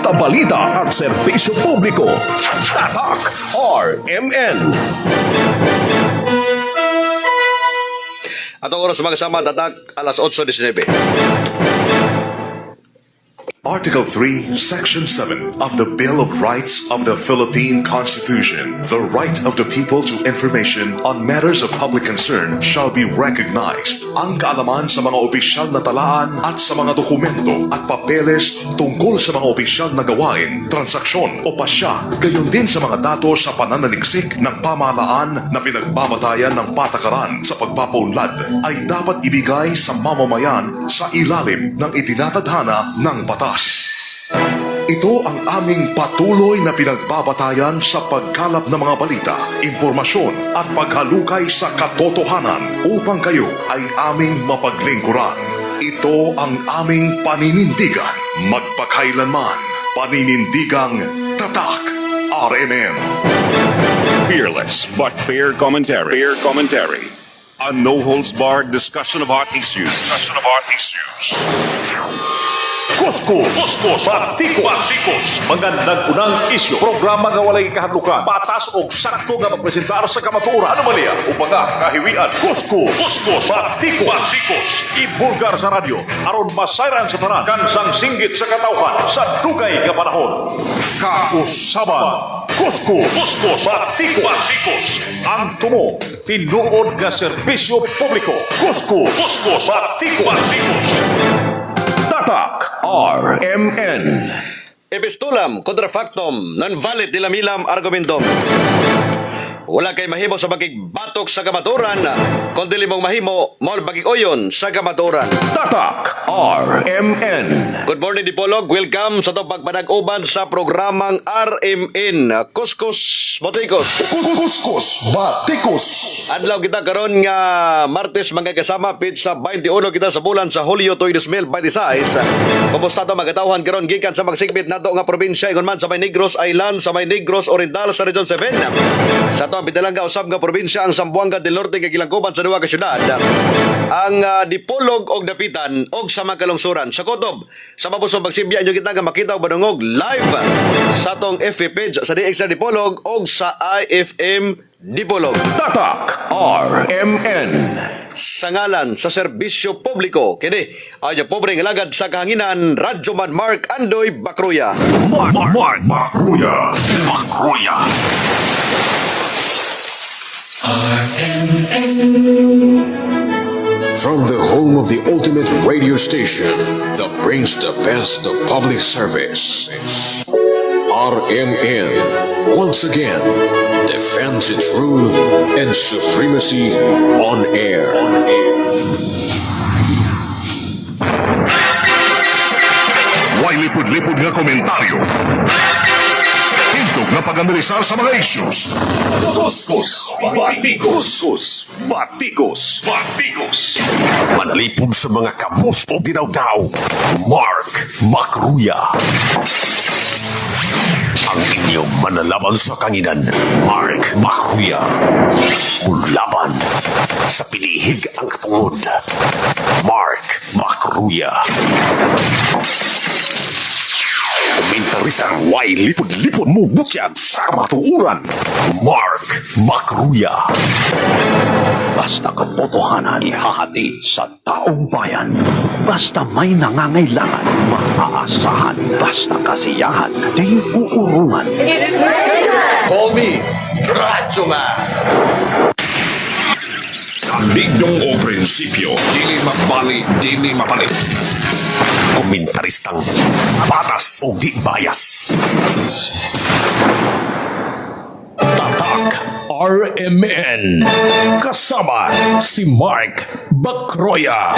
mga balita at serbisyo publiko. Tatak RMN. At ang oras mga kasama, tatak alas 8:19. Article 3, Section 7 of the Bill of Rights of the Philippine Constitution. The right of the people to information on matters of public concern shall be recognized. Ang kaalaman sa mga opisyal na talaan at sa mga dokumento at papeles tungkol sa mga opisyal na gawain, transaksyon o pasya, gayon din sa mga datos sa pananaliksik ng pamahalaan na pinagbabatayan ng patakaran sa pagpapaunlad ay dapat ibigay sa mamamayan sa ilalim ng itinatadhana ng batas. Ito ang aming patuloy na pinagbabatayan sa pagkalap ng mga balita, impormasyon at paghalukay sa katotohanan upang kayo ay aming mapaglingkuran. Ito ang aming paninindigan, magpakailanman, paninindigang Tatak RMN. Fearless but fair commentary. Fair commentary. A no-holds-barred discussion of hot issues. Kuskus, batikos, magandang unang isyu. Programa nga walay kahadlukan, patas o sakto nga magpresentar sa kamatuoran. Anomalya o mga kahiwian. Kuskus, batikos, ibulgar sa radyo, aron masayran sa tanan, kansang singgit sa katawhan, sa dugay nga panahon. Kausaban, kuskus, batikos, ang tumo, tinuod nga serbisyo publiko. Kuskus, batikos. Tatak RMN. Epistulam, contrafactum, non-valid dilamilam argumentum. Wala kay mahimo sa bagig-batok sa kamaturan, kundi limong mahimo, maul bagig-oyon sa kamaturan. Tatak RMN. Good morning, Dipolog. Welcome sa itong pagpanag-uban sa programang RMN. Kuskus, Batikos. Kuskus, batikos. Adlaw kita karon nga Martes mga kasama pizza 21 kita sa bulan sa Hulyo 2026. Kumusta to magatawhan karon gikan sa magsigbit nato nga probinsya ingon man sa May Negros Island, sa May Negros Oriental sa Region 7. Sa to bidalangga usab nga probinsya ang Zamboanga del Norte kay gilangkuban sa duha ka syudad. Ang Dipolog og Dapitan og sa mga kalungsuran sa Kotob. Sa mabusong pagsibya inyo kita nga makita og badungog live sa tong FB page sa DX Dipolog og sa IFM Dipolog. Tatak RMN. Sa ngalan sa serbisyo publiko, kini ay pobreng alagad sa kahanginan, Radyoman Mark Andoy Bacruya. Mark Bacruya. From the home of the ultimate radio station that brings the best of public service, RMN once again defends its rule and supremacy on air. Way lipod-lipod nga komentaryo. Hintog nga pag-analisar sa mga issues. Kuskus, batikos. Manalipod sa mga kamus o ginawdaw, Mark Bacruya. Ang inyong manalaban sa kanginan, Mark Bacruya. Mulaban sa pinihig ang katungod, Mark Bacruya. Komentarisang way lipod-lipod mo butyag sa kamatuuran, Mark Bacruya. Basta katotohanan ihahatid sa taong bayan. Basta may nangangailangan, maaasahan. Basta kasiyahan, di uurungan. Call me Radyoman. Ambigdong o prinsipyo, dili mabali, dili mapalit. Komentaristang patas o di bias. Tatak RMN. Kasama si Mark Bacruya.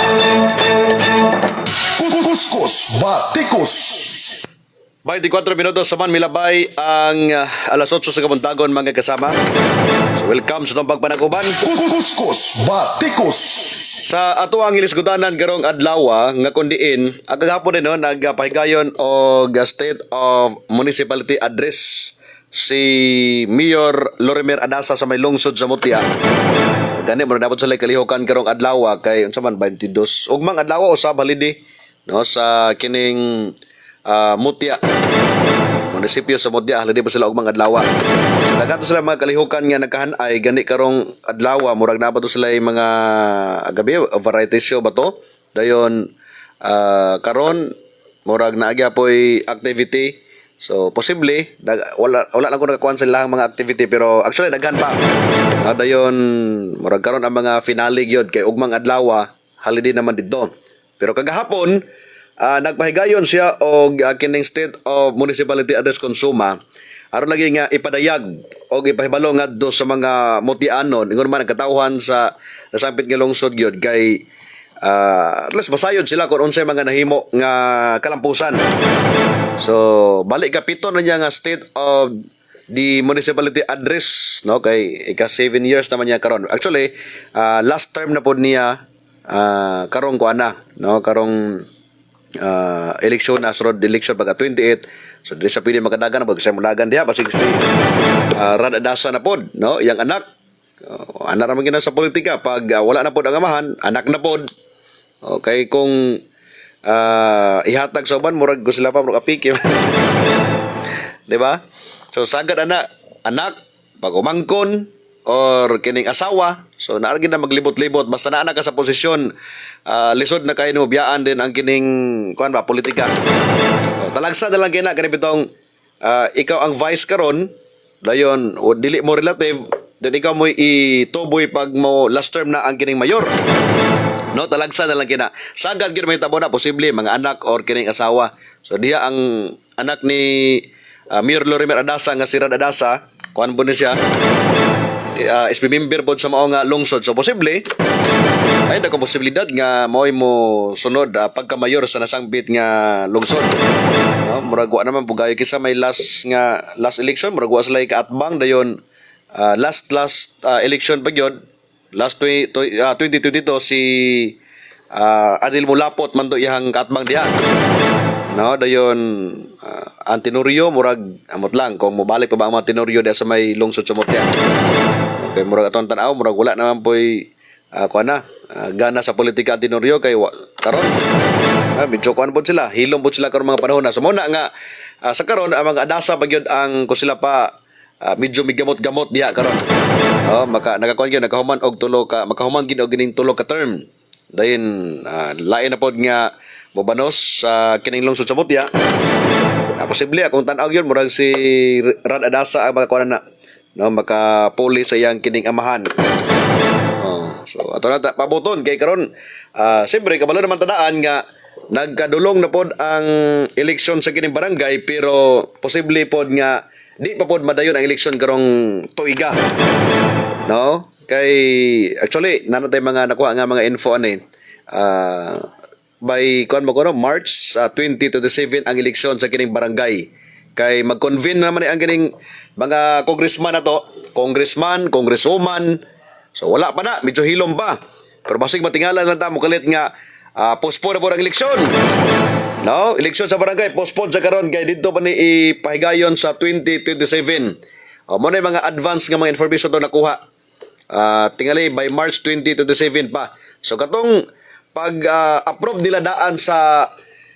Kuskus, batikos. 24 minutos sa man milabay ang alas 8 sa kabuntagon mga kasama. So welcome sa itong pagpanaguban. Kuskus, batikos. Sa ato ang ilisgudanan garong adlaw nga kundiin, ang kagahapon din no, nagpahigayon og State of Municipality Address si Mayor Lorimer Adasa sa may lungsod sa Mutia. Gani mo dapat sila kalihukan karong adlaw kay unsa man 22 ugmang adlaw usab holiday no sa kining Mutia. munisipyo sa Modya halin po sila og mga adlaw. So, nagato sila mga kalihukan nga nagkahanay gani karong adlaw murag na ba to sila yung mga gabi variety show ba to? Dayon karon murag naagya po'y activity. So posible wala lang ko nakakuan sa ilang mga activity pero actually daghan pa. Dayon murag karon ang mga finale gyud kay ugmang adlaw holiday naman didto. Pero kagahapon nagpahigayon siya og kining State of Municipality Address Consuma aron lagi nga ipadayag og ipahibalo ngadto sa mga Motianon ingon man nagkatawhan sa nasampit nga lungsod gyud kay at least masayod sila kung unsay mga nahimo nga kalampusan. So balik kapito na niya nga State of the Municipality Address no kay ika 7 years naman niya karon. Actually last term na pod niya karong kuana no karong election na sunod election pagka 28. So dili sa pili makadagan pag sa mulagan diha basig si Radadasa na pod no yang anak anak ra man sa politika pag wala na pod ang amahan anak na pod. Okay, kung ihatag sa uban murag ko sila pa murag apik. Di ba? So sagad anak pag umangkon or kining asawa, so naargin na maglibot-libot basta naa na ka sa posisyon lisod na kayo mo biyaan din ang kining kuan ba politika. So, talagsa na lang kina kani bitong ikaw ang vice karon dayon o dili mo relative then ikaw mo ituboy pag mo last term na ang kining mayor. No, talagsa na lang kina. Sagad gyud may tabo na posible mga anak or kining asawa. So diya ang anak ni Mayor Lorimer Adasa nga si Radadasa, kuan po ni siya. SB member pod sa mao nga lungsod. So posible ay dagko posibilidad nga moy mo sunod pagka-mayor sa nasangbit nga lungsod. No, murag wa naman pugayo kisa may last election, murag wa sila kaatbang dayon last election pa gyud. Last 2022 si Adil Mulapot man do iyang katbang diha. No, dayon ang Tenorio murag amot lang kung mobalik pa ba ang mga Tenorio diha sa may lungsod sa Mutya. Okay, murag aton tan-aw murag wala naman poy gana sa politika ang Tenorio kay karon. Medyo kuan pod sila, hilom pod sila karon mga panahon na. So mo na nga sa karon ang mga adasa pagyud ang ko sila pa medyo migamot-gamot diha karon. Nakakuan gyud nakahuman og makahuman gid og gining tulo ka term. Dayon lain na pod nga mobanos sa kining lungsod sa Mutya. Posible akong tan-aw gyud murag si Rad Adasa ang makakuan na no makapuli sa iyang kining amahan. So ato na pabuton kay karon siyempre kabalo naman tadaan nga nagkadulong na pod ang eleksyon sa kining barangay pero posible pod nga di pa pod madayon ang eleksyon karong tuiga. No? Kay actually nanatay mga nakuha nga mga info ani. By March 2027 ang eleksyon sa kining barangay. Kay mag-convene naman ang kining mga congressman nato, congresswoman. So wala pa na, medyo hilom pa. Pero basig matingala lang ta mo kalit nga postpone na po ang eleksyon. No, eleksyon sa barangay postpone sa karon kay didto pa ni ipahigayon sa 2027. Mo na mga advance nga mga information to nakuha. Tingali by March 2027 pa. So katong pag approve nila daan sa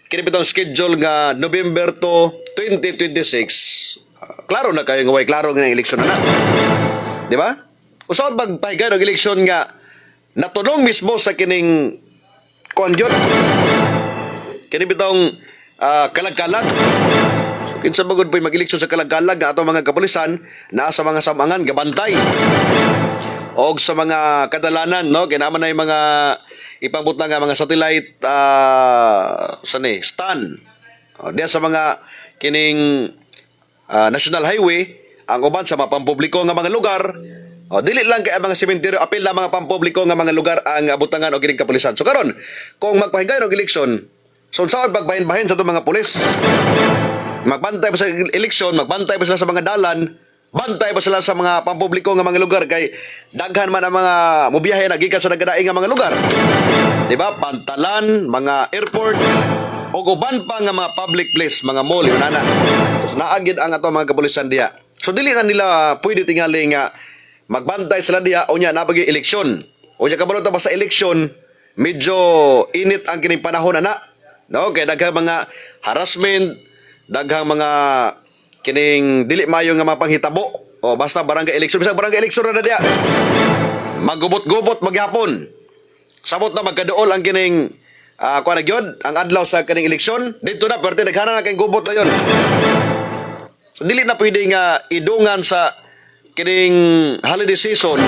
kinibitong schedule nga November to 2026. Klaro na kayo nga way klaro nga eleksyon na. Di ba? Usaon pagpahigayon og eleksyon nga natulong mismo sa kining konjot. Kini bitong kalag-kalag. So kinsa bagod po'y mag-eleksyon sa kalag-kalag nga atong mga kapulisan naa sa mga samangan gabantay. Og sa mga kadalanan no kinaman na yung mga ipangbutang nga mga satellite stand. Diyan sa mga kining national highway ang uban sa mga pampubliko nga mga lugar. Dili lang kay ang mga sementeryo apil na mga pampubliko nga mga lugar ang abutangan og kining kapulisan. So karon kung magpahigayon og eleksyon so saan pagbahin-bahin sa itong mga pulis? Magbantay pa sa eleksyon, magbantay pa sila sa mga dalan, bantay pa sila sa mga pampubliko nga mga lugar kay daghan man ang mga mobiyahe na gikan sa nagadaing nga mga lugar. Di ba? Pantalan, mga airport, o uban pa nga mga public place, mga mall, yun na. So naagid ang ato mga kapulisan diya. So dili na nila pwede tingali nga magbantay sila diya o niya nabagi eleksyon. O niya kabalo ta ba sa eleksyon, medyo init ang kining panahon na. No, kay daghang mga harassment, daghang mga kining dili mayo nga mapanghitabo o basta barangay election bisag barangay election na diya. Magubot-gubot maghapon. Sabot na magkaduol ang kining kuha na gyud ang adlaw sa kining eleksyon dito na perti naghana na kay gubot na yon. So dili na pwede nga idungan sa kining holiday season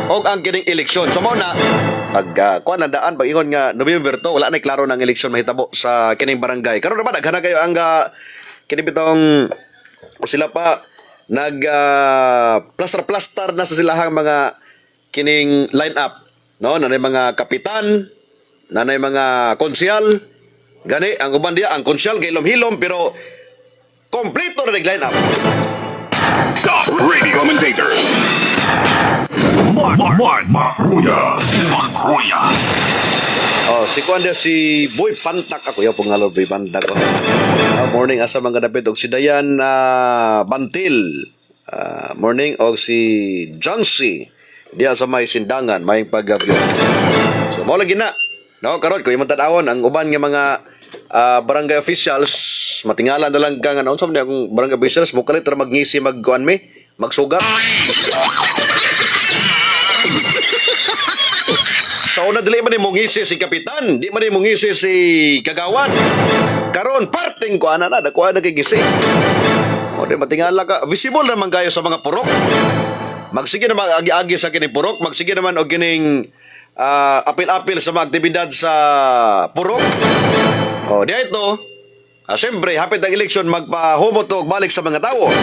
o ang kining eleksyon. So mao na pag kuha na daan pag ingon nga November to wala na klaro ng eleksyon mahitabo sa kining barangay. Karon naman naghana kayo ang kining bitong sila pa nag plaster na sa silahang mga kining line up, no, nanay mga kapitan, nanay mga konsyal, gani ang uban diya ang konsyal kay hilom-hilom pero kompleto na nag-line up. Top radio commentator. Maruya. Oh, si kuan dia si Boy Pantak ako ya pungalo Boy Pantak ko. Morning asa mga dapit og si Dayan Bantil. Morning og si Johnsy diya sa may sindangan may pagabyo. So mo lagi na. No, karon ko imong tan-awon ang uban nga mga barangay officials matingala na lang kang ano unsa man akong barangay officials mo kalit ra magngisi magkuan mi magsugat. So na dili man imong ngisi si kapitan, di man imong ngisi si kagawad. Karon parting ko ana na dako na kay gisi. O di matingala ka, visible naman kayo sa mga purok. Magsige naman agi-agi sa kining purok, magsige naman og kining apil-apil sa mga aktibidad sa purok. O di ito, siyempre hapit ang eleksyon magpahumot og balik sa mga tao.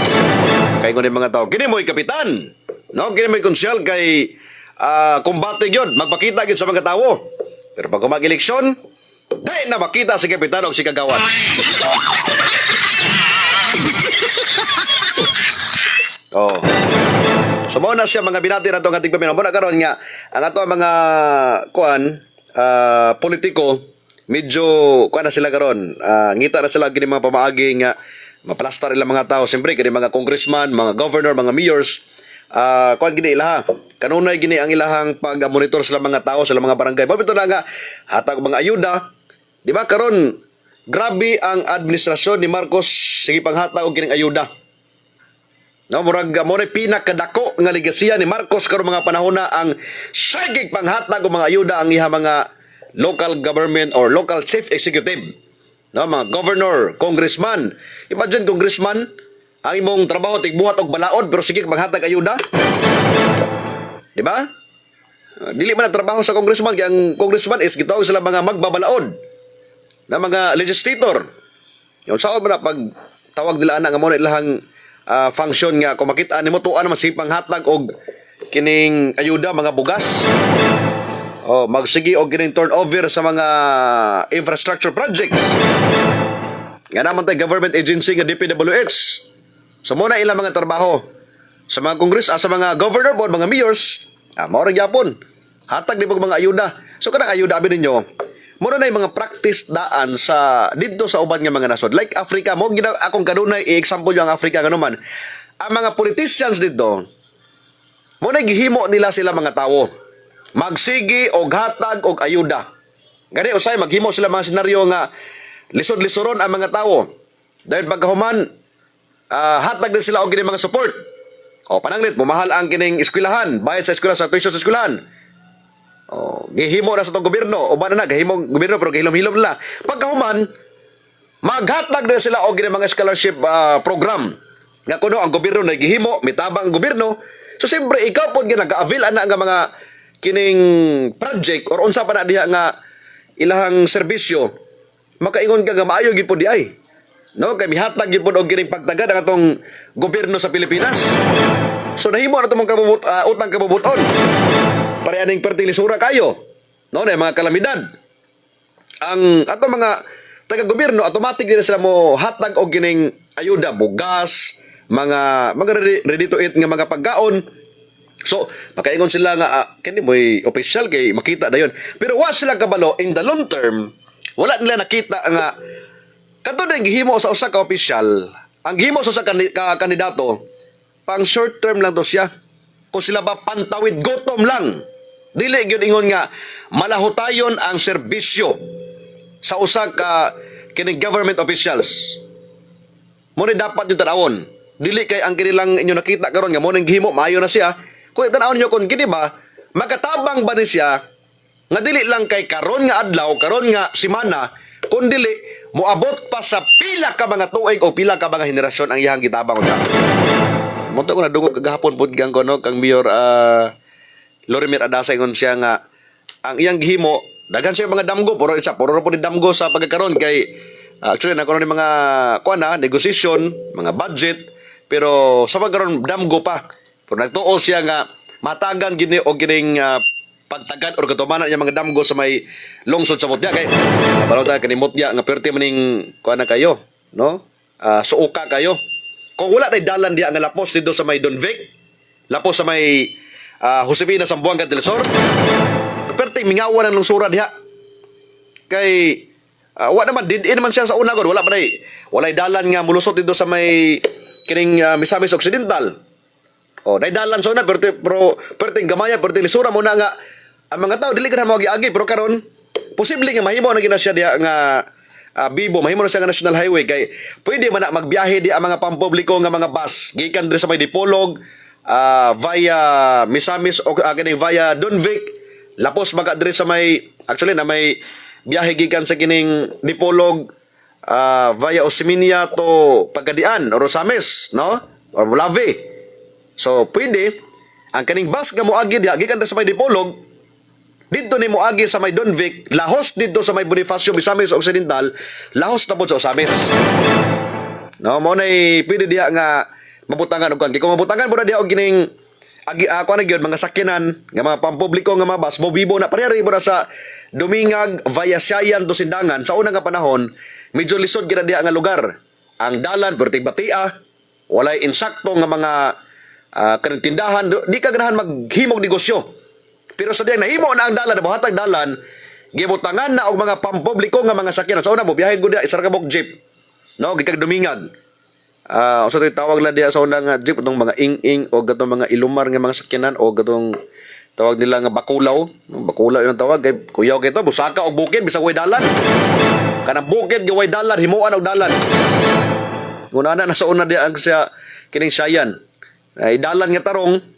Kay kunin mga tao, kini mo'y kapitan. No, kini mo'y konsyal kay kumbate yun, magpakita yun sa mga tao. Pero pag mag-eleksyon, dahil na makita si kapitan o si kagawad. Oh. So mao na siya mga binati na itong ating paminaw. Muna karon nga, ang ato mga politiko, medyo kuan na sila karon. Ngita na sila gini mga pamaagi nga maplastar ilang mga tao. Siyempre, kini mga congressman, mga governor, mga mayors, kuan gini ilaha. Kanunay gini ang ilahang pag-monitor sa mga tao, sa mga barangay. Mabito na nga, hatag mga ayuda. Di ba karon grabe ang administrasyon ni Marcos sige panghatag og kining ayuda. No, murag mo na pinakadako nga legasiya ni Marcos karon mga panahon na ang sagig panghatag og mga ayuda ang iha mga local government or local chief executive. No, mga governor, congressman. Imagine congressman ang imong trabaho tigbuhat og balaod pero sige panghatag ayuda. Di ba? Dili man ang trabaho sa congressman kaya ang congressman is gitawag sila mga magbabalaod na mga legislator. Yung saan man na pag tawag nila ana nga mo na ilahang function nga kung makita nimo tuan naman sipang hatag og kining ayuda mga bugas. Oh, magsigi og kining turnover sa mga infrastructure projects. Nga naman tay government agency nga DPWH. So mo na ilang mga trabaho sa mga kongres, sa mga governor board, mga mayors, mao ra gyapon. Hatag ni mga ayuda. So kanang ayuda abi ninyo, mura na yung mga practice daan sa dito sa uban nga mga nasod. Like Africa, mo gina akong kanunay i-example yung Africa nga naman. Ang mga politicians dito, mo na gihimo nila sila mga tao. Magsigi og hatag og ayuda. Gani usay maghimo sila mga senaryo nga lisod-lisoron ang mga tao. Dahil pagkahuman, hatag din sila og gini mga support. O pananglit, mumahal ang kining eskwelahan, bayad sa eskwela, sa tuition sa eskwelahan. O, gihimo na sa itong gobyerno. O ba na gihimong gobyerno pero gihilom-hilom nila. Pagkahuman, maghatag din sila o gini mga scholarship program. Nga kuno ang gobyerno na gihimo, mitabang ang gobyerno. So siyempre, ikaw po nag-avail na nga mga kining project or unsa pa na diha nga ilahang serbisyo. Makaingon ka nga maayo gid po di ay. No, kay mihatag gyud og gining pagtagad ang atong gobyerno sa Pilipinas. So nahimo na itong utang kabubuton. Parehaning pertilisura kayo. No, na mga kalamidad. Ang atong mga taga-gobyerno automatic din sila mo hatag og gining ayuda, bugas, mga ready to eat nga mga pagkaon. So, makaingon sila nga kini mo'y official kay makita dayon. Pero wa sila kabalo in the long term, wala nila nakita nga kadto din gihimo sa usa ka opisyal, ang gihimo sa usa ka kandidato, pang short term lang to siya. Kung sila ba pantawid gutom lang. Dili gyud ingon nga malahutayon ang serbisyo sa usa ka kining government officials. mo ni dapat yung tanawon. Dili kay ang kinilang inyo nakita karon nga mo ning gihimo maayo na siya. Kung tanawon niyo kung kini ba makatabang ba ni siya nga dili lang kay karon nga adlaw, karon nga semana, kun dili moabot pa sa pila ka mga tuig o pila ka mga henerasyon ang iyang gitabang unta. Mo to ko nadungog kagahapon pud kang kono kang Mayor Lorimer Adasay ngon siya nga ang iyang gihimo daghan siya mga damgo puro ra po ni damgo sa pagkakaron kay actually na ni mga kuana negosasyon, mga budget pero sa pagkaron damgo pa. Pero nagtuo siya nga matagan gini o gining pagtagad or katumanan niya mga damgo sa may lungsod sa Mutya kay balaw ta kani Mutya nga perti maning kuana kayo, no? Suuka kayo. Kung wala tay dalan diha nga lapos dito sa may Donvic, lapos sa may Josefina Sambuanga del Sur, perti mingawan ang lungsura diha. Kay wa naman din naman siya sa una gud wala pa nay walay dalan nga mulusot dito sa may kining Misamis Occidental. Nay dalan sa una pero perting gamaya perting lisura mo na nga ang mga tao dili ka na magi-agi pero karon posible nga mahimo na gina siya diha nga Bibo mahimo na siya nga national highway kay pwede man na magbiyahe di ang mga pampubliko nga mga bus gikan diri sa may Dipolog via Misamis o kining via Donvic lapos maga diri sa may actually na may biyahe gikan sa kining Dipolog via Osiminia to Pagadian or Rosames, no? Or Bulave. So pwede ang kaning bus nga moagi diha gikan sa may Dipolog dito ni moagi sa may Donvic, lahos dito sa may Bonifacio Misamis Occidental, lahos na po sa Osamis. No, mo nay pwede diha nga mabutangan og kan. Kung mabutangan mo na diha og gining ako na gyud mga sakyanan nga mga pampubliko nga mga bus mobibo na parehari mo na sa Dumingag via Siayan to Sindangan sa unang nga panahon medyo lisod gid diha nga lugar. Ang dalan perting batia, walay insakto nga mga kanang tindahan, di ka ganahan maghimog negosyo. Pero sa diyan nahimo na ang dalan, buhatag dalan, gibutangan na og mga pampubliko nga mga sakyanan. Sa una mo biyahe gud isar ka bok jeep. No, gikag Dumingag. Usa tay tawag la diha sa una nga jeep itong mga ing-ing o gatong mga ilumar nga mga sakyanan o gatong tawag nila nga bakulaw. Bakulaw yung tawag kay kuyaw kay to busaka og bukid bisag way dalan. Kanang bukid gi way dalan himuan og dalan. Una na sa una diha ang siya kining Siayan. Dalan nga tarong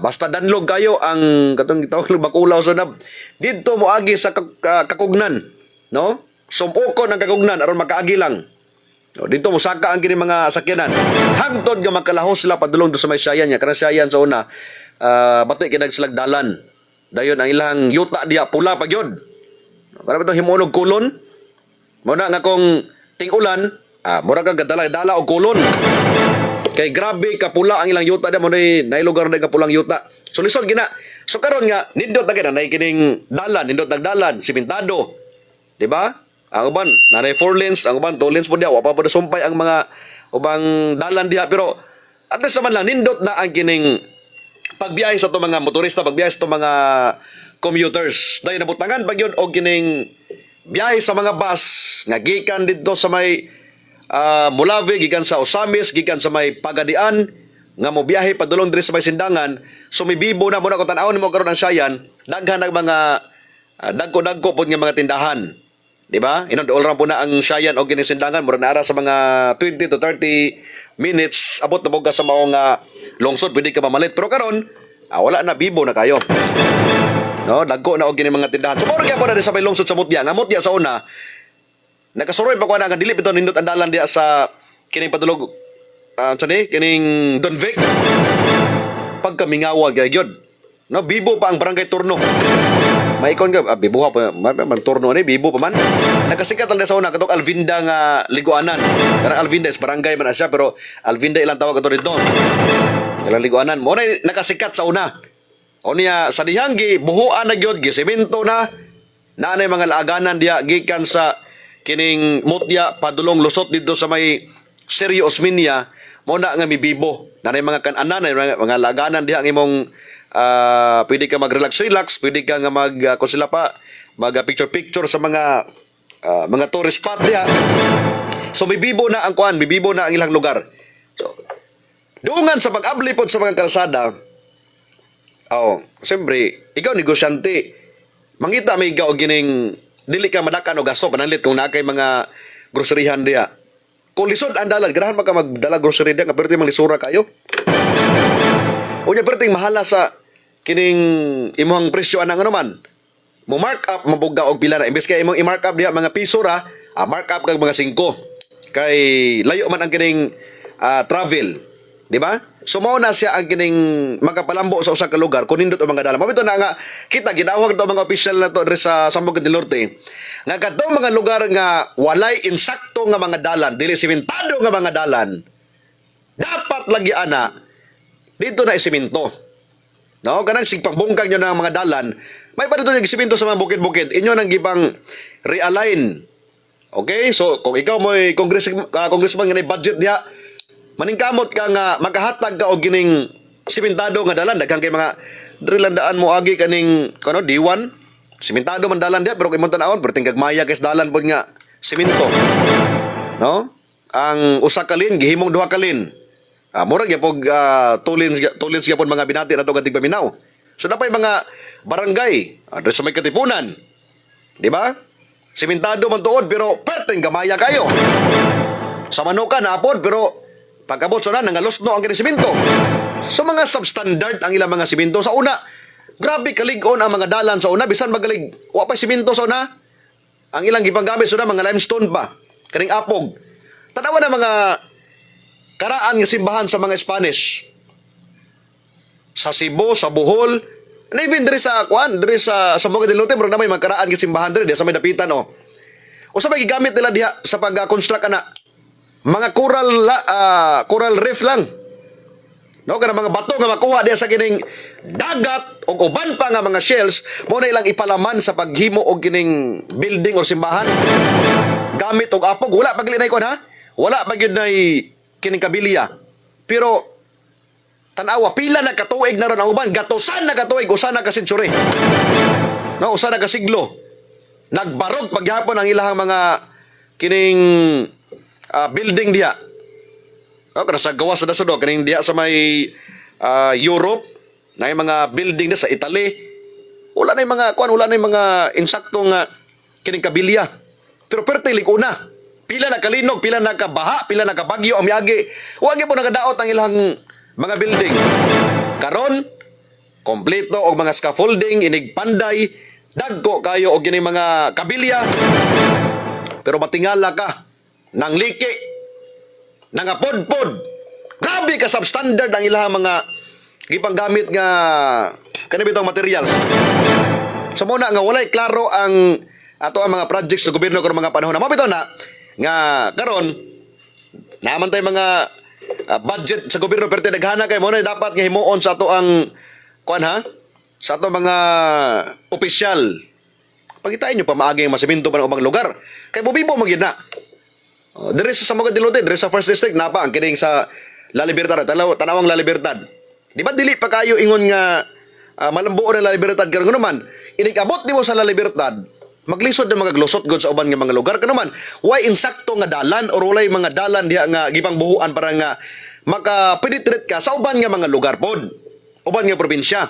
basta danlog kayo ang katong gitawag ng bakulaw so na didto moagi sa kakugnan, no? Sumukon ang kakugnan aron makaagi lang. No, dito musaka ang kini mga sakyanan. Hangtod nga makalahos sila padulong sa may Siayan nya. Kana Siayan sa una bati kinag silag dalan. Dayon ang ilang yuta diha pula pa gyud. Kana bitaw himunog kulon. Mo na nga kung ting-ulan, mura kag dala og kulon. Kay grabe kapula ang ilang yuta da mo nay lugar na kapulang yuta. So lisod gina. So karon nga nindot na gina nay kining dalan, nindot nagdalan, simentado. Di ba? Ang uban nanay 4 lanes, ang uban 2 lanes po diha, wa pa sumpay ang mga ubang dalan diha pero at least man lang nindot na ang kining pagbiyahe sa to mga motorista, pagbiyahe sa to mga commuters. Dahil nabutangan pag yun og kining biyahe sa mga bus nga gikan didto sa may Mulave, gikan sa Osamis, gikan sa may Pagadian, nga mo biyahe padulong diri sa may Sindangan. So mibibo na mo na kung tan-awon mo karon ang Siayan, daghan ang mga dagko-dagko pod nga mga tindahan. Di ba? Inod ra po na ang Siayan o gining Sindangan, mura na ara sa mga 20 to 30 minutes abot na mo sa maong lungsod pwede ka mamalit. Pero karon wala na, bibo na kayo. No, dagko na og gining mga tindahan. So mura gyud po na sa may lungsod sa Mutya. Nga Mutya sa una nakasuroy pa ko na nga dili bitaw nindot ang dalan diha sa kining padulog kining Donvic pagkamingawa gyud, no? Bibo pa ang barangay Turno. Maikon ka bibuha pa man Turno ni bibo pa man. Nakasikat lang sa una katok Alvinda nga liguanan. Karang Alvinda is barangay man siya pero Alvinda ilang tawag ato dito. Ilang liguanan mo na nakasikat sa una. O niya sa dihanggi buhuan na gyud gisemento na naanay mga laaganan diha gikan sa kining Mutya padulong lusot dito sa may Sergio Osminia mo na nga mibibo nanay mga kan-anan mga laganan diha ang imong pwede ka mag-relax, pwede ka nga kung sila pa mag picture sa mga tourist spot diha. So mibibo na ang kuan, mibibo na ang ilang lugar. So dungan sa pag-abli pod sa mga kalsada. Siyempre ikaw negosyante, mangita may ikaw gining dili ka madakan o gasto panalit kung nakay mga groceryhan diya. Kung lisod ang dalan, ganahan maka magdala grocery diya, nga perti mang lisura kayo. Unya perting mahala sa kining imong presyo anang ano man. Mo mark up mabuga og pila na imbes kay imong i-mark up diha mga piso ra, mark up kag mga 5. Kay layo man ang kining travel, di ba? So mao na siya ang kining makapalambo sa usa ka lugar kun nindot ang mga dalan. Mabito na nga kita ginawag to mga opisyal na to diri sa Sambog del Norte. Nga kadtong mga lugar nga walay insakto nga mga dalan, dili simentado nga mga dalan. Dapat lagi ana dito na isiminto. No, kanang sigpagbungkag nyo ng mga dalan, may pa dito yung isiminto sa mga bukid-bukid. Inyo nang gibang realign. Okay? So, kung ikaw mo'y congressman nga na budget niya, maningkamot ka nga makahatag ka o gining simentado nga dalan. Daghang kay mga drilandaan mo agi kaning D1. Simentado man dalan diya, pero kay mo tanawon, pero tingkag maya kay dalan po nga siminto. No? Ang usa kalin, gihimong duha kalin. Murag yapog tulin siya po mga binati na ito ganting paminaw. So napay mga barangay, adres sa may Katipunan. Di ba? Simentado man tuod pero perteng gamaya kayo. Sa Manukan napod pero pagkabot so na nangalusno ang kining siminto. So mga substandard ang ilang mga siminto sa una. Grabe kalig-on ang mga dalan sa una bisan magalig wa pa siminto sa una. Ang ilang gipanggamit so na mga limestone pa. Kaning apog. Tanawa na mga karaan nga simbahan sa mga Spanish. Sa Cebu, sa Bohol, and even diri sa diri sa Sambog del Norte, pero na may magkaraan nga simbahan diri sa may dapitan o. O sa may gigamit nila diha sa pag-construct ana mga coral reef lang. No, kana mga bato nga makuha diha sa kining dagat o uban pa nga mga shells mo na ilang ipalaman sa paghimo og kining building or simbahan. Gamit og apog, wala pag linay kon ha. Wala pag yun nay kining kabilya. Pero tanawa pila na katuig na ron ang uban, gatusan na katuig, usa na ka sentury. No, usa na ka siglo. Nagbarog paghapon ang ilang mga kining building diha. No, kada sa gawas na sudo kining diha sa may Europe, na yung mga building na sa Italy. Wala na yung mga insaktong kining kabilya. Pero pertilik una. Pila na kalinog, pila na kabaha, pila na kabagyo ang miyagi. Huwag po nakadaot ang ilang mga building. Karon, kompleto og mga scaffolding, inigpanday, dagko kayo og gining mga kabilya. Pero matingala ka, nang liki, nang apodpod. Grabe ka substandard ang ilang mga gipanggamit nga kanibitong materials. So muna nga walay klaro ang ato ang mga projects sa gobyerno karon mga panahon na mabito na nga karon naman tay mga budget sa gobyerno pero daghana kay mo na dapat nga himuon sa ato ang sa ato mga opisyal. Pagitain nyo pa maagi ang masiminto pa ng ubang lugar. Kay bubibo magyud na. Diri sa Sambog del Norte, diri sa First District napa ang kining sa La Libertad, tanawang La Libertad. Di ba dili pa kayo ingon nga malambuo ng La Libertad karon naman inigabot nimo sa La Libertad maglisod ng mga glusot god sa uban nga mga lugar kanuman why insakto nga dalan or walay mga dalan diha nga gipangbuhuan para nga makapenetrate ka sa uban nga mga lugar pod uban nga probinsya.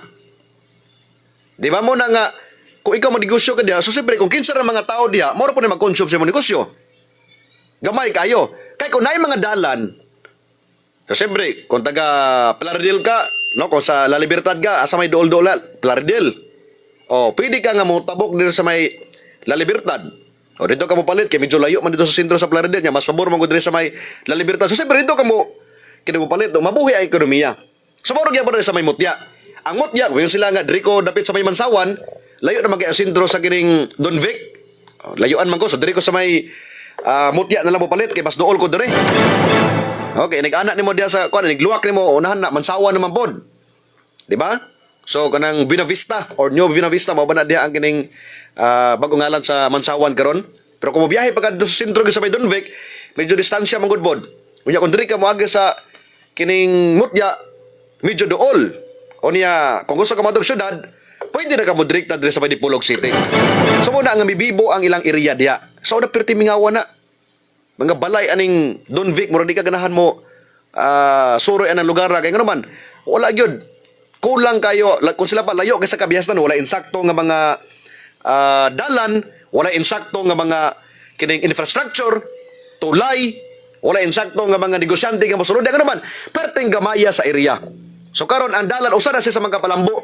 Di ba mo na nga kung ikaw magnegosyo ka diha so siyempre kung kinsa ra mga tao diha mo ra po na mag-consume sa imong negosyo. Gamay kayo. Kay kung naay mga dalan so siyempre kung taga Plaridel ka no kung sa La Libertad ka asa may dool-dool Plaridel. Pwede ka nga mo tabok dito sa may La Libertad. Dito ka mo palit kay medyo layo man dito sa sentro sa Plaridel nya mas pabor man gud diri sa may La Libertad. So siyempre dito ka mo kini mo palit mabuhi ang ekonomiya. So mao gyud sa may Mutya. Ang Mutya kung sila nga diri ko dapit sa may Mansawan, layo na magay ang sentro sa kining Don Vic. Layuan man ko so diri ko sa may Mutya na lang mo palit kay mas dool ko diri. Okay, nag-anak nimo diha sa nagluwak nimo unahan na Mansawan naman pod. Di ba? So kanang Buena Vista or New Buena Vista mao ba na diha ang kining bagong ngalan sa Mansawan karon. Pero kung biyahe pa ka sa sentro sa may Don Vic, medyo distansya man gud pod. Unya kung diri ka moagi sa kining Mutya, medyo dool. O niya, kung gusto ka madog syudad, pwede na ka mo direkta diri sa may Dipolog City. So muna nga mibibo ang ilang area diha. So na perti mingawa na. Mga balay aning Don Vic mura di ka ganahan mo suroy anang lugar kay nganuman. Wala gyud. Kulang kayo kung sila pa layo kay sa kabihasnan wala insakto nga mga dalan, wala insakto nga mga kining infrastructure, tulay, Wala insakto nga mga negosyante nga mosulod nga naman, perting gamaya sa area. So karon ang dalan usa na siya sa mga kapalambo.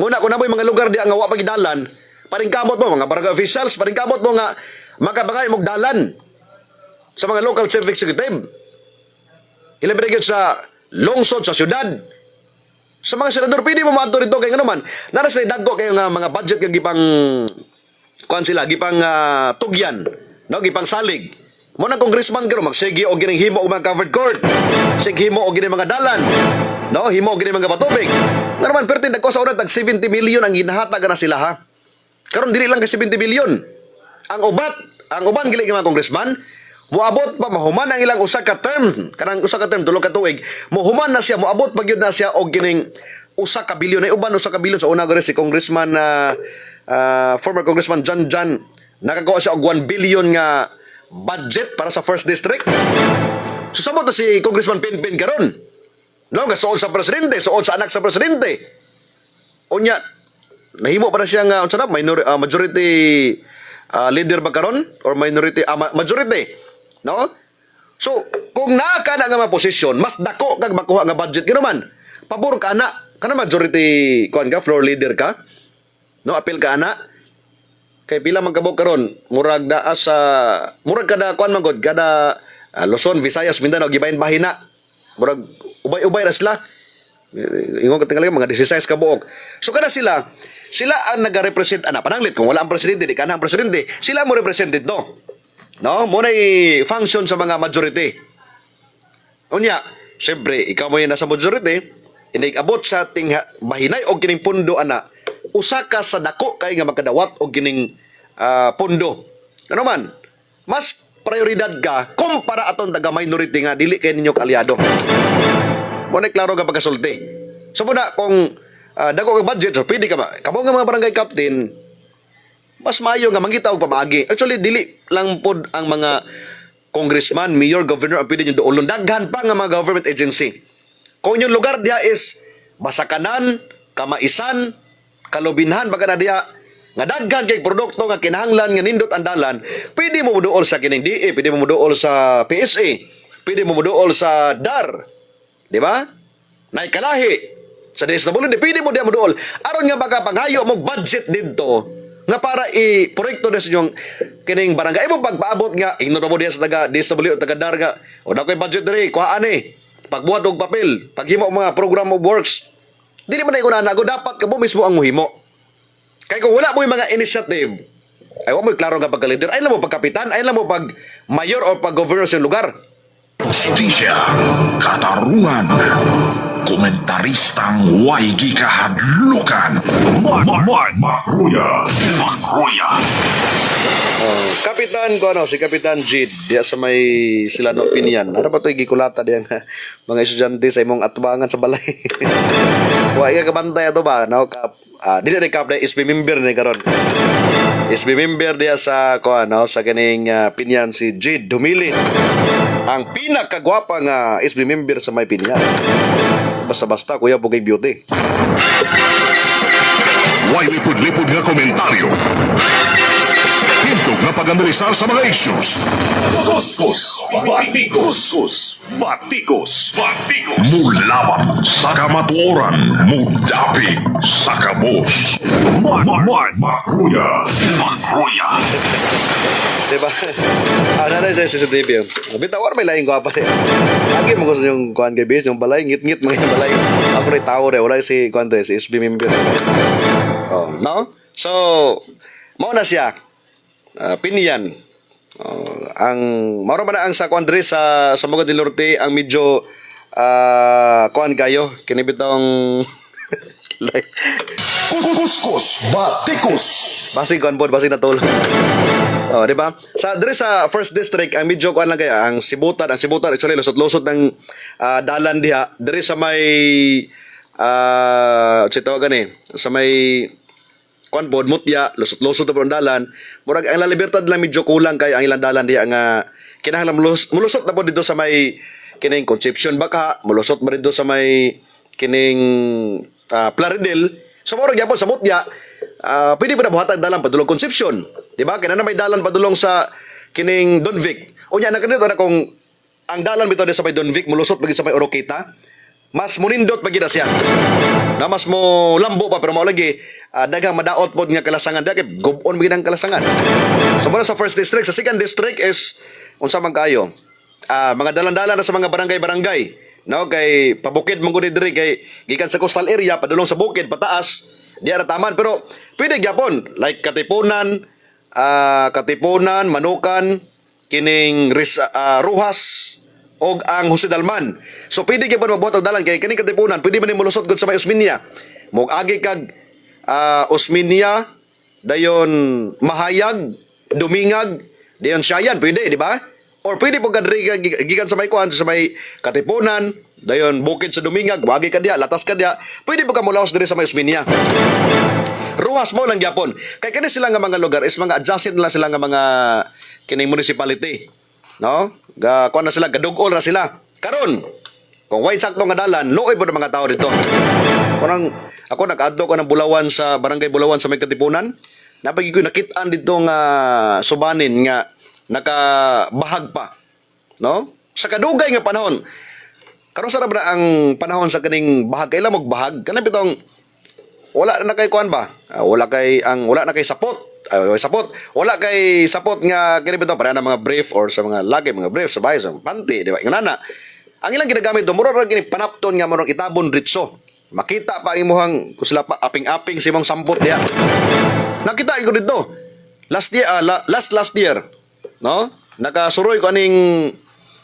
Muna kung namoy mga lugar di ang wa pagidalan, paring kamot mo mga barangay officials, paring kamot mo nga makabangay mog dalan sa mga local chief executive. Ilabi na gyud sa lungsod sa syudad. Sa mga senador pwede mo maadto rito kay nganuman, nara sila dagko kayo nga mga budget nga gipang kuan sila gipang tugyan, no, gipang salig. Mo na congressman garo magsige og gining himo og mga covered court. Sig himo og gining mga dalan. No, himo og gining mga batubig. Nga naman perti dagko sa una tag 70 million ang ginahatag na sila ha. Karon dili lang kay 70 million. Ang uban gili nga mga congressman, moabot pa mahuman ang ilang usa ka term, kanang usa ka term tulo ka tuig. Mohuman na siya, moabot pa gyud na siya og gining usa ka bilyon. Ay uban usa ka bilyon sa una gari si congressman former congressman John nakakuha siya og 1 billion nga budget para sa first district. So samot na si Congressman Pinpin karon. No, nga suod sa presidente, suod sa anak sa presidente. Unya, nahimo pa na siya nga unsa na majority leader ba karon or minority majority, no? So, kung naa ka na nga mga posisyon, mas dako kag makuha nga budget ginaman. Pabor ka ana, kana majority kuan ka, floor leader ka. No, apil ka ana. Kay pila man kabog karon, murag naa sa murag kada kuan man gud kada Luzon, Visayas, Mindanao gibahin bahina. Murag ubay-ubay ra sila. Ingon ka tingali mga 16 ka buok. So kada sila ang nagarepresent ana pananglit kung wala ang presidente di kana ang presidente, sila mo represent dito. No, mo nay function sa mga majority. Unya, siyempre ikaw mo yung nasa majority, inigabot sa ating bahinay o kining pundo ana. Usa ka sa dako kay nga makadawat og gining pondo. Ano man? Mas prioridad ka kumpara aton taga minority nga dili kay ninyo kaalyado. Mo na klaro ka pagkasulti. So muna kung dako ka budget so pwede ka ba? Kamo nga mga barangay captain mas maayo nga mangita og pamaagi. Actually dili lang pod ang mga congressman, mayor, governor ang pwede nyo doon. Daghan pa nga mga government agency. Kung yung lugar diya is Basakanan, Kamaisan, Kalubinhan baga na diya nga daghan kay produkto nga kinahanglan nga nindot ang dalan, pwede mo muduol sa kining DA, pwede mo muduol sa PSA, pwede mo muduol sa DAR, di ba? Naikalahi sa DSWD, pwede mo diya muduol aron nga baka panghayo mo budget didto nga para i-proyekto na sa inyong kining barangay mo pagpaabot nga ignore mo diya sa taga DSWD o taga DAR nga o na ko'y budget diri kuhaan pagbuhat og papel paghimo og mga program of works. Dili man na ikunan ako dapat ka mo mismo ang muhimo. Kaya kung wala mo yung mga initiative, ay wala mo klaro nga pagka-leader, ay lang mo pagkapitan, ay lang mo pag mayor o pag governor sa lugar. Justisya, katarungan, komentaristang way gikahadlukan. Makruya. Kapitan ko si Kapitan Jid diya sa may sila no opinion. Ano ba 'to gikulata diyan mga estudyante sa imong atbangan sa balay. Wa iya kabantay ato ba no kap dili na kap na SB member ni karon. SB member diya sa sa kining pinyan si Jid Dumilit. Ang pinakagwapa nga SB member sa may pinyan. Basta-basta kuya bugay beauty. Way lipod-lipod nga komentaryo. Hintog na pag-analisar sa mga issues. Batikos. Mulawan sa kamatuoran, mudapig sa kabos. Makruya. Diba? Ano na sa CCTV yun? Bitawar may laing gwapa rin. Lagi mo gusto yung kuhan kay Bis, yung balay, ngit-ngit mga yung balay. Ako rin tao rin, wala si kuhan si SB member. Oh, no? So, mao na siya. Pinyan. Ang maro man na ang sa kuhan diri sa Mugod del Norte, ang medyo kuhan kayo, kinibitong Batikos. basig kuhan po, basig natulog. Oh, di ba? Sa dire sa first district ang medyo kuan lang kaya ang Sibutan actually lusot-lusot ng dalan diha dire sa may sa may kuan pod Mutya lusot-lusot po ang dalan murag ang La Libertad lang medyo kulang kay ang ilang dalan diha nga kinahanglan mulusot na po dito sa may kining Concepcion baka mulusot mo dito sa may kining Plaridel so murag gyapon sa Mutya pwede pa na buhatag dalan padulong Concepcion. Di ba? Kaya na may dalan padulong sa kining Donvic. O niya na kanito na kung ang dalan bitaw di sa may Don Vic mulusot pag sa may Oroquita, mas munindot pag siya. Na mas mo lambo pa pero mao lagi daghang madaot pod nga kalasangan dagay gubon magid ang kalasangan. So muna sa first district, sa second district is unsa man kayo? Mga dalan-dalan na sa mga barangay-barangay. No, kay pabukid mong gud diri kay gikan sa coastal area padulong sa bukid pataas di ara taman pero pwede gyapon like Katipunan, Manukan, kining Ruhas og ang Jose Dalman. So pwede gyapon magbuhat og dalan kay kining Katipunan pwede man mulusot gud sa may Osminia. Mog agi kag Osminia dayon Mahayag, Dumingag, dayon Siayan pwede di ba? Or pwede po kadri gikan sa may kuan sa may Katipunan, dayon bukid sa Dumingag, wagi ka diya, latas ka diya. Pwede po ka mulaos diri sa may Osminia. Ruhas mo lang gyapon. Kay kani sila nga mga lugar is mga adjacent lang sila nga mga kining municipality. No? Kuan na sila, gadugol ra sila. Karon, kung way sakto nga dalan, luoy po ng mga tao dito. Ako nag-adto ko ng Bulawan sa Barangay Bulawan sa may Katipunan. Napagi ko nakit-an dito nga subanin nga nakabahag pa, no? Sa kadugay nga panahon, karon sa na ang panahon sa kaning bahag kailan magbahag kana bitong wala na kay kuan ba? Wala na kay sapot. Wala kay sapot nga kini bitong para na mga brief or sa mga lagi mga brief sa bahay sa panty, di ba? Ingon na. Ang ilang ginagamit do mura ra kini panapton nga morong itabon ritso. Makita pa imuhang kusla pa aping-aping si mong sampot diya. Nakita ko dito. Last year, no? Nakasuroy ko aning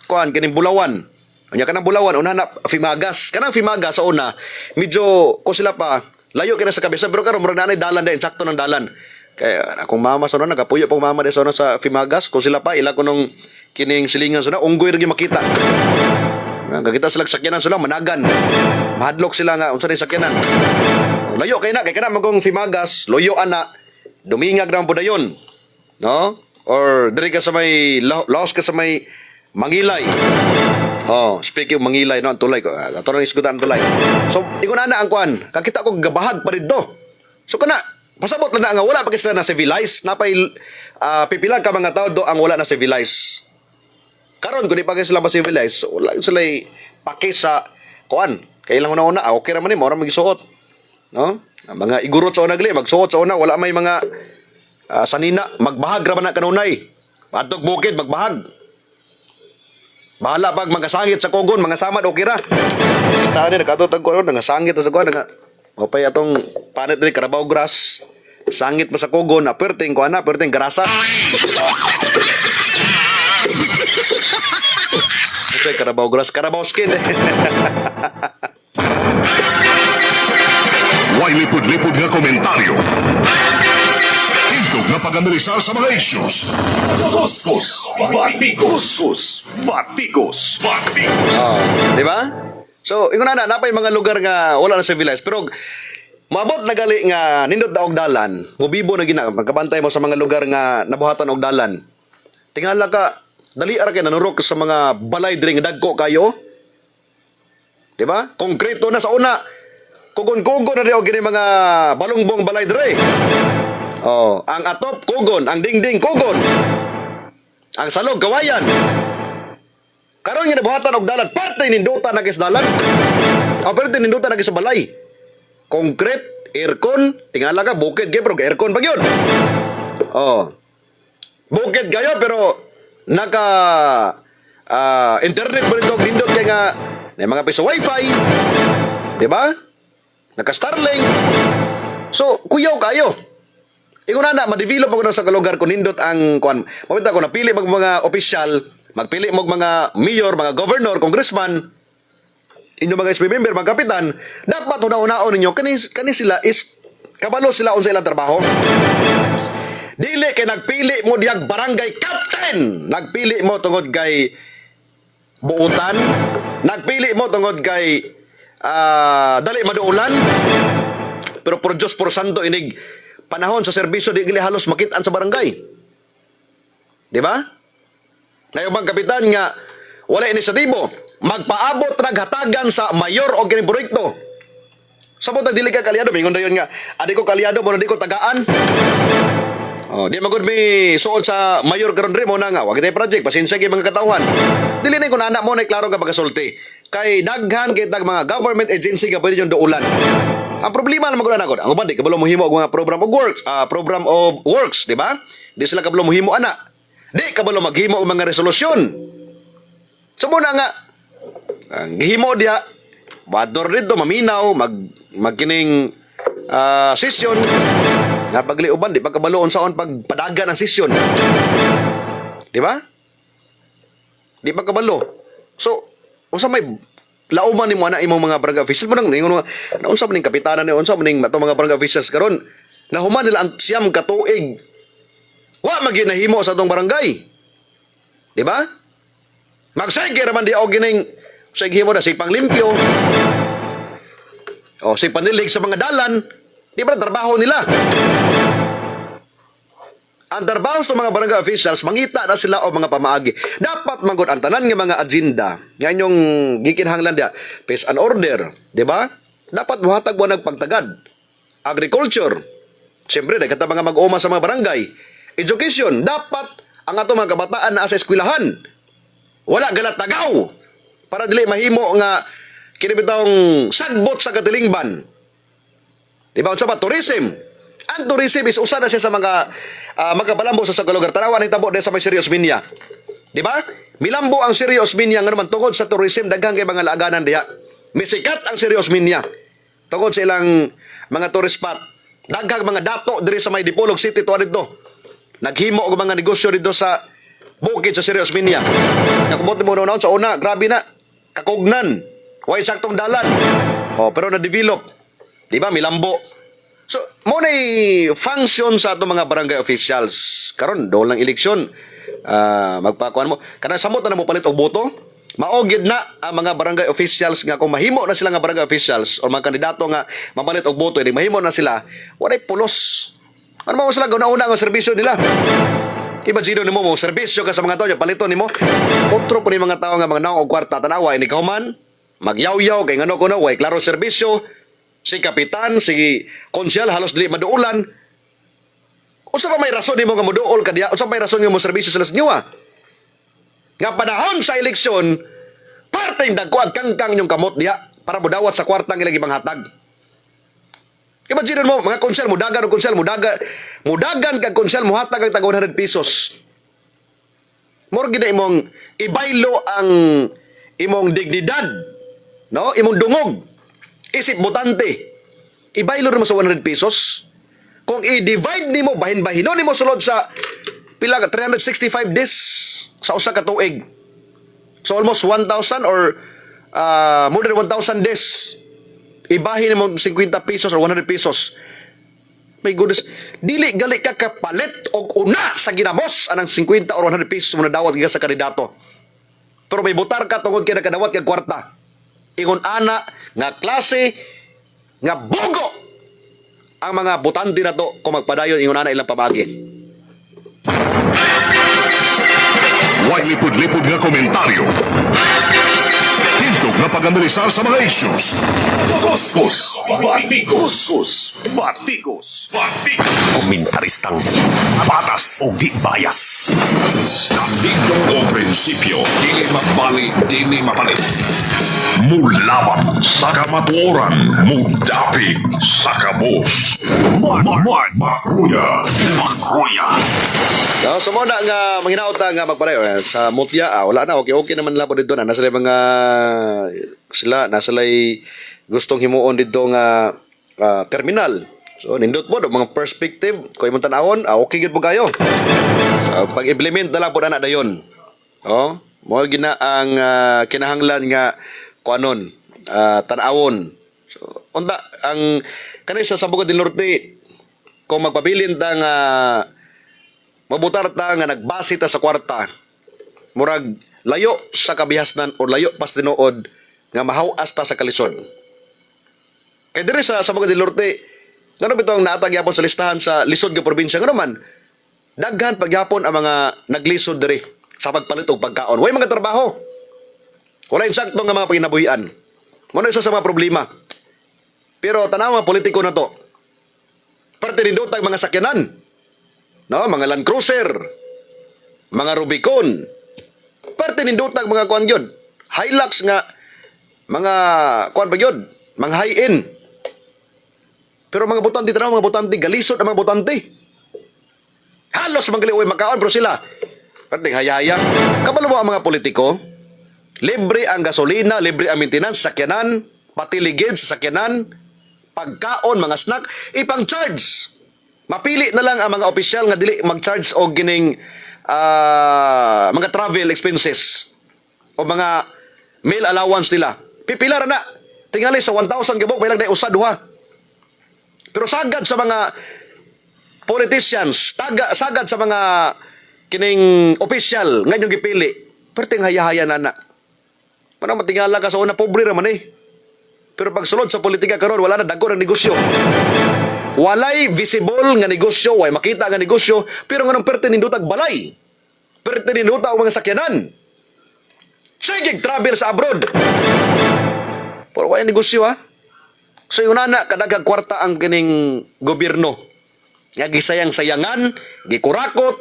kuan kining Bulawan. Unya kanang Bulawan una na Fimagas. Kanang Fimagas sa una medyo ko sila pa layo kina sa kabisa pero karon murag nanay dalan din sakto ng dalan. Kaya akong mama sa una nagapuyo pang mama din sa una sa Fimagas ko sila pa ila ko nung kining silingan sa una unggoy ra gyud makita. Gagita sila sakyanan sila managan. Mahadlok sila nga unsa din sakyanan. Layo kay kana magong Fimagas, loyo ana. Dumingag ra pud dayon. No? Or diri ka sa may laos ka sa may Mangilay. Oh, speaking of Mangilay no, ang tulay ko. Ato ra isgutan ang tulay. So, ingon ana ang kuan. Kakita ko gabahag pa didto. So kana pasabot lang na nga wala pa sila na civilized. Napay pipilang ka mga tao do ang wala na civilized. Karon kun di pa sila ba civilized, wala sila pakis sa kuan. Kaya lang una okay ra man ni mo ra magisuot. No? Ang mga igurot sa una gali magsuot sa una wala may mga sanina, magbahag ra man na kanunay. Padtog bukid, magbahag. Bahala pag mga sangit sa kugon, mga samad, okay ra. Kita ni nakatutag ko ron, mga sangit sa kugon, opay atong panit ni Carabao grass. Sangit pa sa kugon, aperting ko ana, aperting grasa. Ito Carabao grass, Carabao skin. Way lipod-lipod nga komentaryo. Hintog na pag-analisar sa mga issues. Kuskus, batikos. Di ba? So, ingon na napay mga lugar nga wala na civilized pero maabot na gali nga nindot na og dalan, mubibo na gina magkabantay mo sa mga lugar nga nabuhatan og dalan. Tingala ka dali ara kay nanurok sa mga balay diri nga dagko kayo. Di ba? Konkreto na sa una. Kugon-kugon na rin o gini mga balongbong balay dre. Oh, ang atop, kugon. Ang dingding, kugon. Ang salog, kawayan. Karon nga nabuhatan og dalan, parte nindutan na kis dalan. O parte nindutan na kis balay. Concrete, aircon, tingala ka, bukid kayo, pero aircon pa yun. Oh. Bukid kayo, pero internet pa rin ito, nindot kaya nga, may mga piso wifi. Diba? Naka-Starlink. So, kuyaw kayo. Ikaw na ma-develop ako sa kalugar ko, nindot ang kuan. Mamita ko, napili mga opisyal, magpili mo mga mayor, mga governor, congressman, inyong mga SP member, mga kapitan, dapat una-unaon ninyo, kani sila is, kabalo sila sa ilang trabaho. Dili kay nagpili mo diyag barangay captain. Nagpili mo tungod kay buutan. Nagpili mo tungod kay dali maduulan. Pero por Diyos por santo inig panahon sa serbisyo di gali halos makitaan sa barangay. Di ba? Nayong mga kapitan nga wala inisyatibo, magpaabot naghatagan sa mayor o kining proyekto. Sa puntang dili ka kalyado, mingon dayon nga, adi ko kalyado mo di ko tagaan. Oh, di magud mi suod sa mayor karon rin mo na nga, wag tay project, pasensya kay mga katawhan. Dili ni kun anak mo na klaro ka pagkasulti. Kay daghan kay tag mga government agency ka pwede yung doulan. Ang problema naman ko na ang uban di kabalo mo himo og mga program of works, di ba? Di sila kabalo mo himo ana. Di kabalo maghimo og mga resolusyon. So muna nga ang gihimo diha bador dito maminaw magkining session nga pagliuban di pa kabaloon saon pagpadagan ang sesyon. Di ba? Di pa kabalo. So, unsa may lauman nimo ana imong mga barangay officials mo nang ingon na unsa man ning kapitanan ni unsa man ning ato mga barangay officials karon nahuman nila ang siyam ka tuig. Wa maginahimo sa atong barangay. Di ba? Magsaygi raman di og gining saghimo na sig panglimpyo. O sig panilig sa mga dalan, di ba trabaho nila? Ang trabaho sa mga barangay officials, mangita na sila o mga pamaagi. Dapat manggod ang tanan nga mga agenda. Nga inyong gikinhanglan diya. Peace and order. Di ba? Dapat buhatag mo nagpagtagad. Agriculture. Siyempre, dahil kata mga mag-uma sa mga barangay. Education. Dapat ang ato mga kabataan na sa eskwelahan. Wala galat tagaw. Para dili mahimo nga kinibitang sagbot sa katilingban. Di ba? Unsa ba? Tourism. Ang tourism is usa na siya sa mga magkapalambo sa lugar. Tanawan ang tabo sa may Serious Minya. Di ba? Milambo ang Serious Minya nga naman tungod sa tourism daghang kay mga laaganan diha. Misikat ang Serious Minya. Tungod sa ilang mga tourist spot. Daghang mga dato diri sa may Dipolog City tuwa dito. Naghimo og mga negosyo dito sa bukid sa Serious Minya. Nakumot mo noon sa una, grabe na. Kakugnan. Way saktong dalan. Oh, pero na-develop. Di ba? Milambo. So, mo na function sa itong mga barangay officials. Karon doon lang eleksyon. Magpakuan mo. Kana samot na mo palit og boto. Maogid na ang mga barangay officials nga kung mahimo na sila nga barangay officials o mga kandidato nga mapalit og boto, hindi mahimo na sila, walay pulos. Ano mo sila guna-una ang serbisyo nila? Iba sino nimo mo serbisyo ka sa mga tao, palito nimo. Otro po ni mga tao nga mga naong og kwarta tanawa ini kauman, magyaw-yaw kay ngano kuno way klaro serbisyo. Si kapitan, si konsyal halos dili maduulan. Unsa pa may rason nimo nga moduol ka diha? Unsa may rason nga mo serbisyo sila sa inyo? Nga panahon sa eleksyon, parteng dagkuan kangkang yung kamot diha para modawat sa kwartang ilang ibang hatag. Imagine mo, mga konsyal, mudagan kag konsyal, muhatag ang tag 100 pesos. Morgi na imong ibaylo ang imong dignidad, no? Imong dungog. Isip botante. Ibaylo rin mo sa 100 pesos. Kung i-divide nimo bahin-bahino nimo sulod sa pila ka 365 days sa usa ka tuig. So almost 1,000 or more than 1,000 days. Ibahin mo 50 pesos or 100 pesos. My goodness, dili gali ka kapalit og una sa ginamos anang 50 or 100 pesos mo na dawat ka sa kandidato. Pero may butar ka tungod kay nakadawat kag kwarta. Ingon ana nga klase nga bugo ang mga botante na to kung magpadayon ingon ana ilang pamagi. Huwag lipod-lipod nga komentaryo. Hintog na pag-analisar sa mga issues. Kuskus, batikos. Komentaristang patas o di bias. Nandito o prinsipyo, dili magbali, dili mapalit. Mulaban sa kamatuoran, mudapig sa kabos. Makruya. So mo na nga manghinaota nga magpadayon sa Mutya, wala na, okay naman labo dito na. Nasa mga nasa lay gustong himuon dito nga terminal. So nindot mo mga perspective ko imong tan-awon, okay gid mo kayo. So, pag-implement na lang po na dayon. Oh, mo gina ang kinahanglan nga kuanon, tan-awon. So unta ang kanisa sa Bukid del Norte kung magpabilin ta nga mabutar ta nga nagbase ta sa kwarta. Murag layo sa kabihasnan o layo pas tinuod nga mahaw-as ta sa kalisod. Kay diri sa Bukid del Norte, ngano bitaw ang naatag yapon sa listahan sa lisod nga probinsya ngano man? Daghan pagyapon ang mga naglisod diri sa pagpalit og pagkaon. Way mga trabaho. Wala insakto nga mga paginabuhian. Muna isa sa mga problema. Pero tanaw mga politiko na to. Parte nindot ang mga sakyanan. no, mga Land Cruiser, mga Rubicon. Parte nindutag mga kuan gyud. Hilux nga mga kuan ba gyud, mga high-end. Pero mga butante tanaw, mga butante galisod ang mga butante. Halos mga gali makaon pero sila parte hayaya. Kabalo mo ang mga politiko, libre ang gasolina, libre ang maintenance, sakyanan, pati ligid sa sakyanan, pagkaon, mga snack, ipang charge. Mapili na lang ang mga opisyal nga dili mag-charge og gining mga travel expenses o mga meal allowance nila. Pipila ra na. Tingali sa 1,000 gibok may lang na usad duha. Pero sagad sa mga politicians, sagad sa mga kining opisyal nga yung gipili, perting hayahaya na. Manang matingala ka sa una, pobre raman eh. Pero pag sulod sa politika karon wala na dagko ng negosyo. Walay visible nga negosyo, way makita nga negosyo, pero nganong perte nindutag balay. Perte ninduta ang mga sakyanan. Sige, travel sa abroad. Pero way negosyo ha. So yun na, kadagag kwarta ang kining gobyerno. Nga gisayang-sayangan, gikurakot,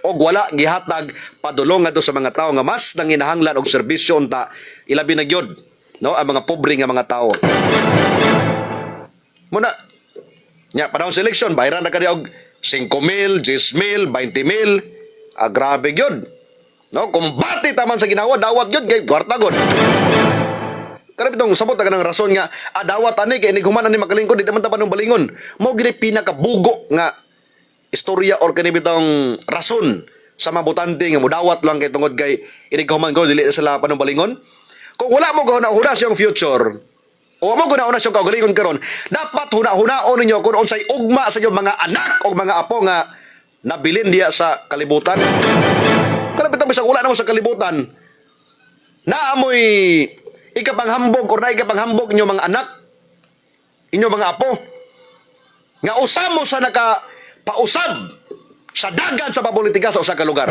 o wala gihatag padulong nga sa mga tao nga mas nanginahanglan og serbisyo unta ilabi na gyud, no, ang mga pobre nga mga tao. Muna nya panahon sa eleksyon bayran na kani og 5,000, 10,000, 20,000. Grabe gyud. No, kumbati taman sa ginawa dawat gyud kay kwarta gud. Karami itong sabot na kanang rason nga, dawat ani kay inighuman ani makalingkod, di naman tapan ng balingon. Mo gini pinakabugo nga istorya or kani bitong rason sa mga botante nga mudawat lang kay tungod kay inighuman ko dili na sila panumbalingon. Kung wala mo gahuna-huna siyang future, o mo gahuna-huna siyang kaugalingon karon, dapat huna-hunaon ninyo kung unsay ugma sa inyong mga anak o mga apo nga nabilin diya sa kalibutan. Kalabit ang bisang wala naman sa kalibutan. Naamoy ikapanghambog or na ikapanghambog inyong mga anak, inyong mga apo, nga usamo sa nakapausab sa dagan sa papolitika sa usa ka lugar.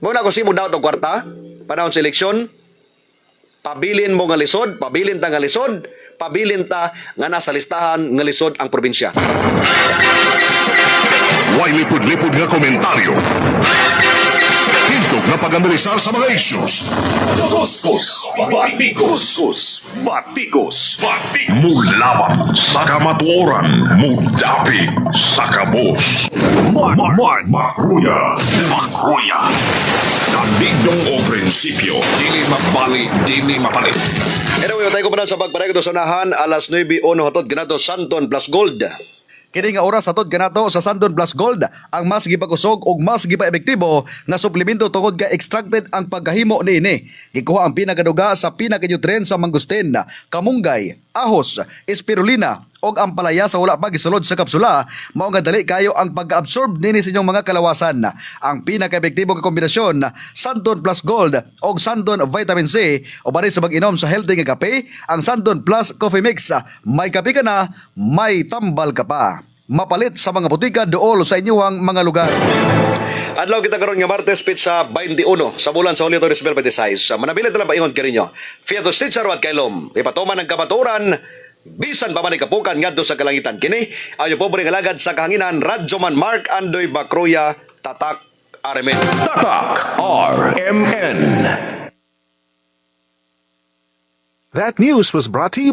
Muna ko si mo daw itong kwarta, panahon sa eleksyon, pabilin mo nga lisod, pabilin ta nga lisod, pabilin ta nga nasa listahan nga lisod ang probinsya. Way lipod-lipod nga komentaryo. Hintog na pag-analisar sa mga issues. Kuskus, batikos, mulawan sa kamatuoran, mudapig sa kabos. Makruya. Kandigdong o prinsipyo, dili mabali, dili mapalit. Anyway, tayo ko pa sa pagparego sa unahan, alas 9:01 hatod ganato Santon plus Gold. Kini nga oras hatod ganato sa Santon Plus Gold ang mas gipag-usog ug mas gipa-epektibo nga suplemento tungod kay extracted ang pagkahimo niini. Gikuha ang pinakaduga sa pinaka-nutrient sa mangustin, kamunggay, ahos, spirulina og ang palaya sa wala pa gisulod sa kapsula. Mao nga dali kayo ang pag-absorb nini sa inyong mga kalawasan. Ang pinaka-epektibo nga kombinasyon, Santon Plus Gold og Santon Vitamin C o bari sa mag-inom sa healthy nga kape, ang Santon Plus Coffee Mix. May kape ka na, may tambal ka pa. Mapalit sa mga butika dool sa inyong mga lugar. Adlaw kita karon nga Martes pizza 21 sa bulan sa Hulyo 2026. Manabilit na lang paingon kaninyo. Fiato Stitcher at Kailom. Ipatuman ng kabaturan bisan pa man ikapukan ngadto sa kalangitan. Kini ang pobre nga lagad sa kahanginan, Radyoman Mark Andoy Bacroya, Tatak RMN. Tatak RMN. That news was brought to you